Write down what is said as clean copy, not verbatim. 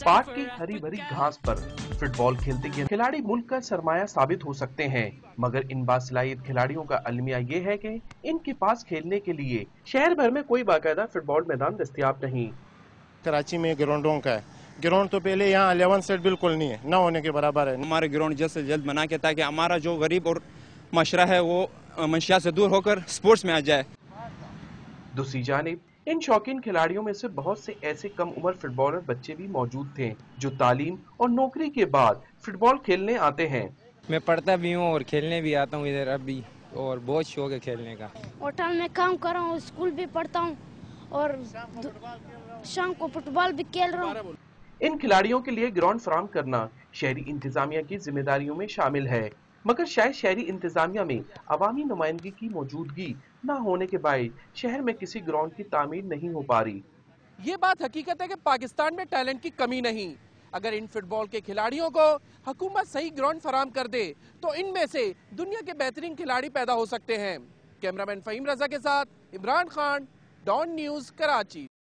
Park की हरी भरी घास पर फुटबॉल खेलते खिलाड़ी मुल्क का सरमाया साबित हो सकते हैं, मगर इन बासलाहियत खिलाड़ियों का अलमिया ये है कि इनके पास खेलने के लिए शहर भर में कोई बाकायदा फुटबॉल मैदान दस्तयाब नहीं। कराची में ग्राउंडों का है, ग्राउंड तो पहले यहाँ 11 सेट बिल्कुल नहीं है, ना होने के बराबर है। हमारे ग्राउंड जल्द से जल्द बना के ताकि हमारा जो गरीब और माशरा है वो मंशियात से दूर होकर स्पोर्ट्स में आ जाए। दूसरी जानिब इन शौकीन खिलाड़ियों में से बहुत से ऐसे कम उम्र फुटबॉलर बच्चे भी मौजूद थे जो तालीम और नौकरी के बाद फुटबॉल खेलने आते हैं। मैं पढ़ता भी हूँ और खेलने भी आता हूँ इधर अभी, और बहुत शौक है खेलने का। होटल में काम कर रहा हूँ, स्कूल भी पढ़ता हूँ और शाम को फुटबॉल भी खेल रहा हूँ। इन खिलाड़ियों के लिए ग्राउंड फराहम करना शहरी इंतजामिया की जिम्मेदारियों में शामिल है, मगर शायद शहरी इंतजामिया में अवामी नुमाइंदगी की मौजूदगी न होने के बायस शहर में किसी ग्राउंड की तामीर नहीं हो पा रही। ये बात हकीकत है कि पाकिस्तान में टैलेंट की कमी नहीं। अगर इन फुटबॉल के खिलाड़ियों को हुकूमत सही ग्राउंड फराहम कर दे तो इनमें से दुनिया के बेहतरीन खिलाड़ी पैदा हो सकते हैं। कैमरामैन फहीम रजा के साथ इमरान खान, डॉन न्यूज़, कराची।